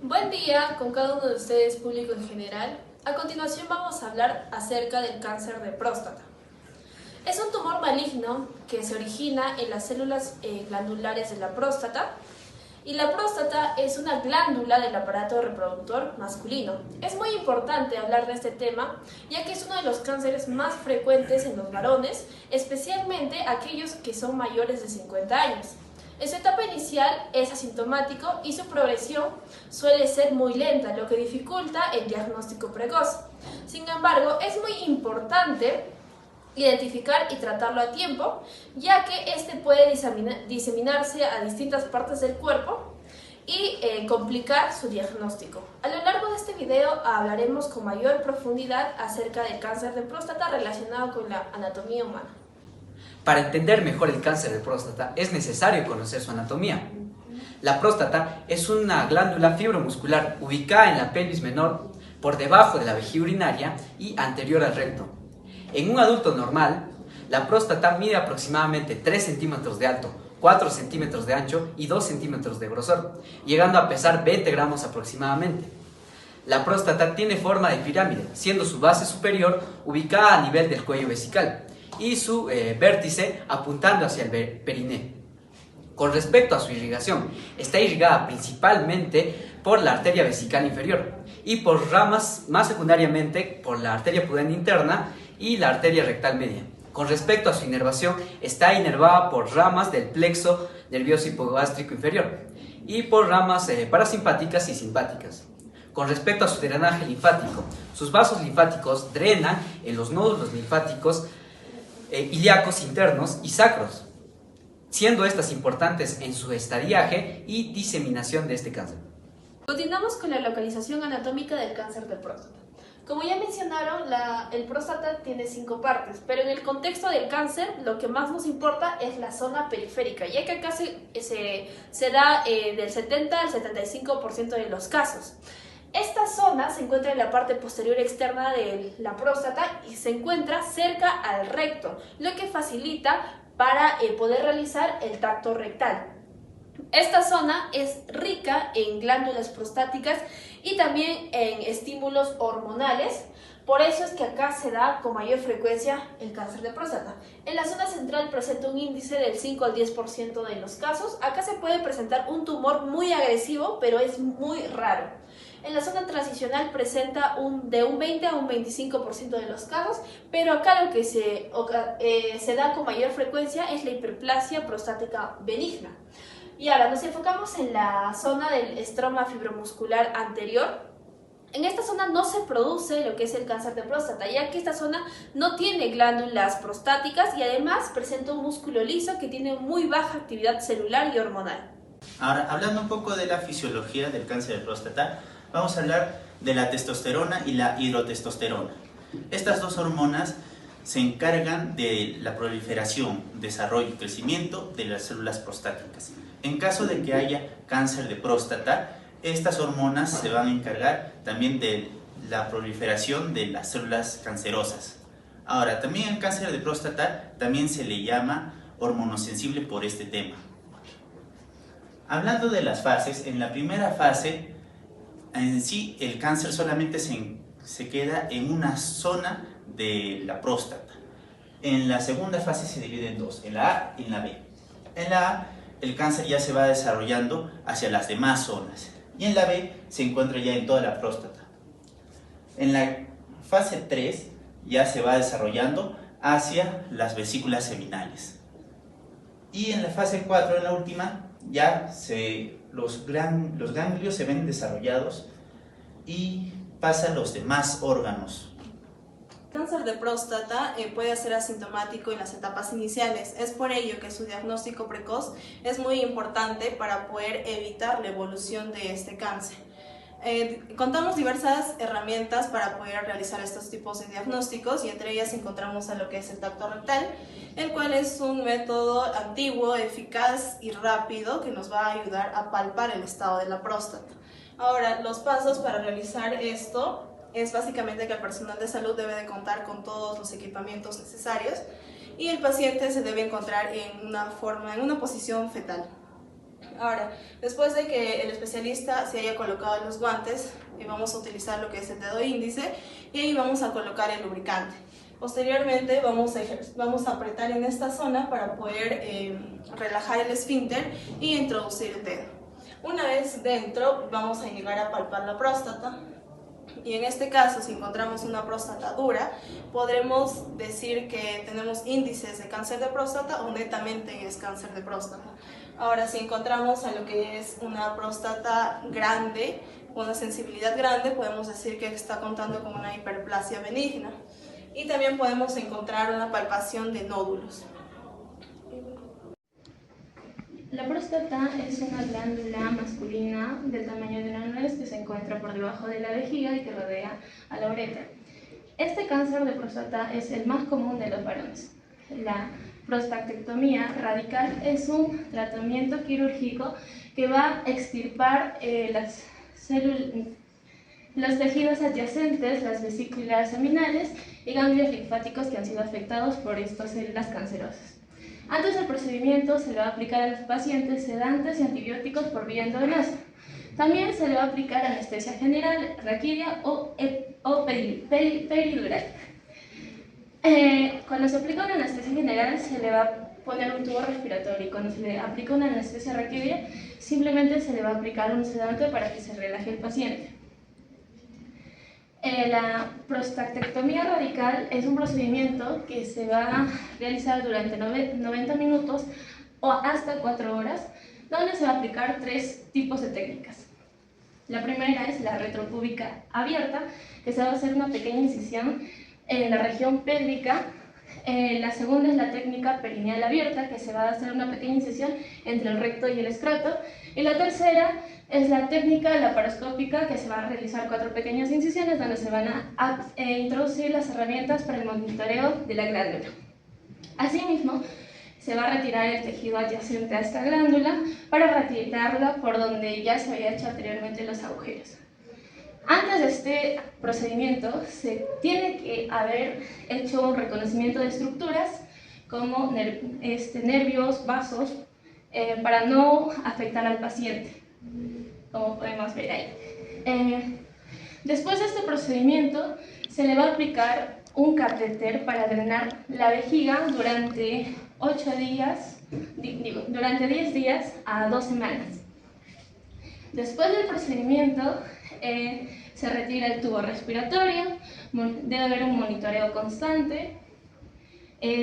Buen día con cada uno de ustedes, público en general. A continuación vamos a hablar acerca del cáncer de próstata. Es un tumor maligno que se origina en las células glandulares de la próstata, y la próstata es una glándula del aparato reproductor masculino. Es muy importante hablar de este tema, ya que es uno de los cánceres más frecuentes en los varones, especialmente aquellos que son mayores de 50 años. En su etapa inicial es asintomático y su progresión suele ser muy lenta, lo que dificulta el diagnóstico precoz. Sin embargo, es muy importante identificar y tratarlo a tiempo, ya que este puede diseminarse a distintas partes del cuerpo y complicar su diagnóstico. A lo largo de este video hablaremos con mayor profundidad acerca del cáncer de próstata relacionado con la anatomía humana. Para entender mejor el cáncer de próstata es necesario conocer su anatomía. La próstata es una glándula fibromuscular ubicada en la pelvis menor, por debajo de la vejiga urinaria y anterior al recto. En un adulto normal, la próstata mide aproximadamente 3 centímetros de alto, 4 centímetros de ancho y 2 centímetros de grosor, llegando a pesar 20 gramos aproximadamente. La próstata tiene forma de pirámide, siendo su base superior ubicada a nivel del cuello vesical y su vértice apuntando hacia el perineo. Con respecto a su irrigación, está irrigada principalmente por la arteria vesical inferior y por ramas, más secundariamente, por la arteria pudenda interna y la arteria rectal media. Con respecto a su inervación, está inervada por ramas del plexo nervioso hipogástrico inferior y por ramas parasimpáticas y simpáticas. Con respecto a su drenaje linfático, sus vasos linfáticos drenan en los nódulos linfáticos ilíacos internos y sacros, siendo estas importantes en su estadiaje y diseminación de este cáncer. Continuamos con la localización anatómica del cáncer de próstata. Como ya mencionaron, el próstata tiene 5 partes, pero en el contexto del cáncer lo que más nos importa es la zona periférica, ya que acá se da del 70 al 75% de los casos. Esta zona se encuentra en la parte posterior externa de la próstata y se encuentra cerca al recto, lo que facilita para poder realizar el tacto rectal. Esta zona es rica en glándulas prostáticas y también en estímulos hormonales. Por eso es que acá se da con mayor frecuencia el cáncer de próstata. En la zona central presenta un índice del 5 al 10% de los casos. Acá se puede presentar un tumor muy agresivo, pero es muy raro. En la zona transicional presenta de un 20 a un 25% de los casos, pero acá lo que se da con mayor frecuencia es la hiperplasia prostática benigna. Y ahora nos enfocamos en la zona del estroma fibromuscular anterior. En esta zona no se produce lo que es el cáncer de próstata, ya que esta zona no tiene glándulas prostáticas y además presenta un músculo liso que tiene muy baja actividad celular y hormonal. Ahora, hablando un poco de la fisiología del cáncer de próstata, vamos a hablar de la testosterona y la hidrotestosterona. Estas dos hormonas se encargan de la proliferación, desarrollo y crecimiento de las células prostáticas. En caso de que haya cáncer de próstata, estas hormonas se van a encargar también de la proliferación de las células cancerosas. Ahora, también el cáncer de próstata también se le llama hormonosensible por este tema. Hablando de las fases, en la primera fase, en sí el cáncer solamente se queda en una zona de la próstata. En la segunda fase se divide en dos, en la A y en la B. En la A el cáncer ya se va desarrollando hacia las demás zonas y en la B se encuentra ya en toda la próstata. En la fase 3 ya se va desarrollando hacia las vesículas seminales. Y en la fase 4, en la última, ya los ganglios se ven desarrollados y pasan los demás órganos. El cáncer de próstata puede ser asintomático en las etapas iniciales. Es por ello que su diagnóstico precoz es muy importante para poder evitar la evolución de este cáncer. Contamos diversas herramientas para poder realizar estos tipos de diagnósticos y entre ellas encontramos a lo que es el tacto rectal, el cual es un método antiguo, eficaz y rápido que nos va a ayudar a palpar el estado de la próstata. Ahora, los pasos para realizar esto es básicamente que el personal de salud debe de contar con todos los equipamientos necesarios y el paciente se debe encontrar en una posición fetal. Ahora, después de que el especialista se haya colocado los guantes, vamos a utilizar lo que es el dedo índice y ahí vamos a colocar el lubricante. Posteriormente vamos a apretar en esta zona para poder relajar el esfínter y introducir el dedo. Una vez dentro vamos a llegar a palpar la próstata y en este caso si encontramos una próstata dura podremos decir que tenemos índices de cáncer de próstata o netamente es cáncer de próstata. Ahora si encontramos a lo que es una próstata grande, una sensibilidad grande, podemos decir que está contando con una hiperplasia benigna. Y también podemos encontrar una palpación de nódulos. La próstata es una glándula masculina del tamaño de una nuez que se encuentra por debajo de la vejiga y que rodea a la uretra. Este cáncer de próstata es el más común de los varones. La prostatectomía radical es un tratamiento quirúrgico que va a extirpar los tejidos adyacentes, las vesículas seminales y ganglios linfáticos que han sido afectados por estas células cancerosas. Antes del procedimiento se le va a aplicar a los pacientes sedantes y antibióticos por vía endovenosa. También se le va a aplicar anestesia general, raquidia o peridural. Cuando se aplica una anestesia general se le va a poner un tubo respiratorio y cuando se le aplica una anestesia raquidia simplemente se le va a aplicar un sedante para que se relaje el paciente. La prostatectomía radical es un procedimiento que se va a realizar durante 90 minutos o hasta 4 horas, donde se va a aplicar 3 tipos de técnicas. La primera es la retropúbica abierta, que se va a hacer una pequeña incisión en la región pélvica. La segunda es la técnica perineal abierta, que se va a hacer una pequeña incisión entre el recto y el escroto. Y la tercera es la técnica laparoscópica, que se va a realizar 4 pequeñas incisiones donde se van a introducir las herramientas para el monitoreo de la glándula. Asimismo, se va a retirar el tejido adyacente a esta glándula para retirarla por donde ya se había hecho anteriormente los agujeros. Antes de este procedimiento se tiene que haber hecho un reconocimiento de estructuras como nervios, vasos, para no afectar al paciente, como podemos ver ahí. Después de este procedimiento se le va a aplicar un catéter para drenar la vejiga durante 10 días a 2 semanas. Después del procedimiento se retira el tubo respiratorio, debe haber un monitoreo constante,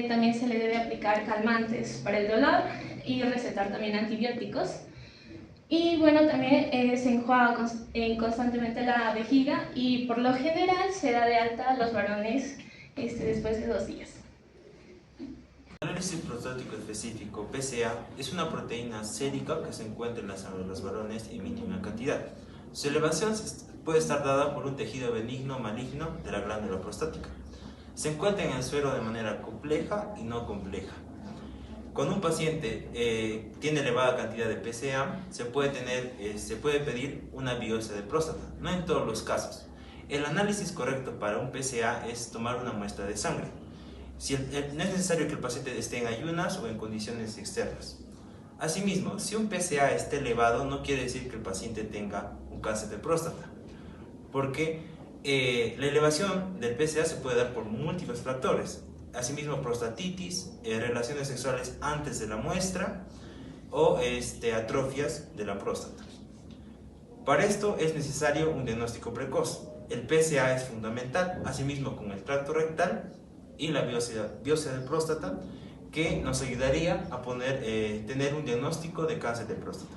también se le debe aplicar calmantes para el dolor y recetar también antibióticos. Y bueno, también se enjuaga constantemente la vejiga y por lo general se da de alta a los varones después de 2 días. El análisis prostático específico, PSA, es una proteína sérica que se encuentra en la sangre de los varones en mínima cantidad. Su elevación puede estar dada por un tejido benigno o maligno de la glándula prostática. Se encuentra en el suero de manera compleja y no compleja. Cuando un paciente tiene elevada cantidad de PSA, se puede pedir una biopsia de próstata, no en todos los casos. El análisis correcto para un PSA es tomar una muestra de sangre. No es necesario que el paciente esté en ayunas o en condiciones externas. Asimismo, si un PSA está elevado, no quiere decir que el paciente tenga un cáncer de próstata, porque la elevación del PSA se puede dar por múltiples factores. Asimismo, prostatitis, relaciones sexuales antes de la muestra o atrofias de la próstata. Para esto es necesario un diagnóstico precoz. El PSA es fundamental, asimismo con el tracto rectal y la biopsia de próstata, que nos ayudaría a tener un diagnóstico de cáncer de próstata.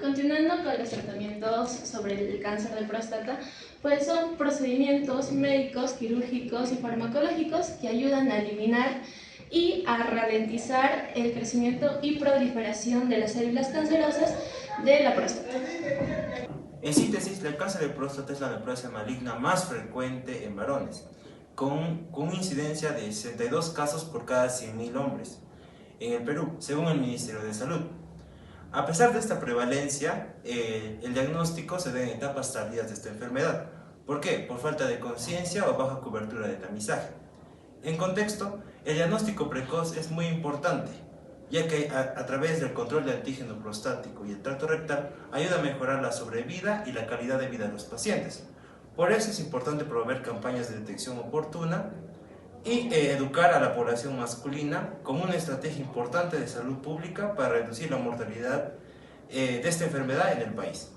Continuando con los tratamientos sobre el cáncer de próstata, pues son procedimientos médicos, quirúrgicos y farmacológicos que ayudan a eliminar y a ralentizar el crecimiento y proliferación de las células cancerosas de la próstata. En síntesis, el cáncer de próstata es la neoplasia maligna más frecuente en varones, con una incidencia de 62 casos por cada 100.000 hombres en el Perú, según el Ministerio de Salud. A pesar de esta prevalencia, el diagnóstico se da en etapas tardías de esta enfermedad. ¿Por qué? Por falta de conciencia o baja cobertura de tamizaje. En contexto, el diagnóstico precoz es muy importante, ya que a través del control de antígeno prostático y el tracto rectal ayuda a mejorar la sobrevida y la calidad de vida de los pacientes. Por eso es importante promover campañas de detección oportuna y educar a la población masculina como una estrategia importante de salud pública para reducir la mortalidad de esta enfermedad en el país.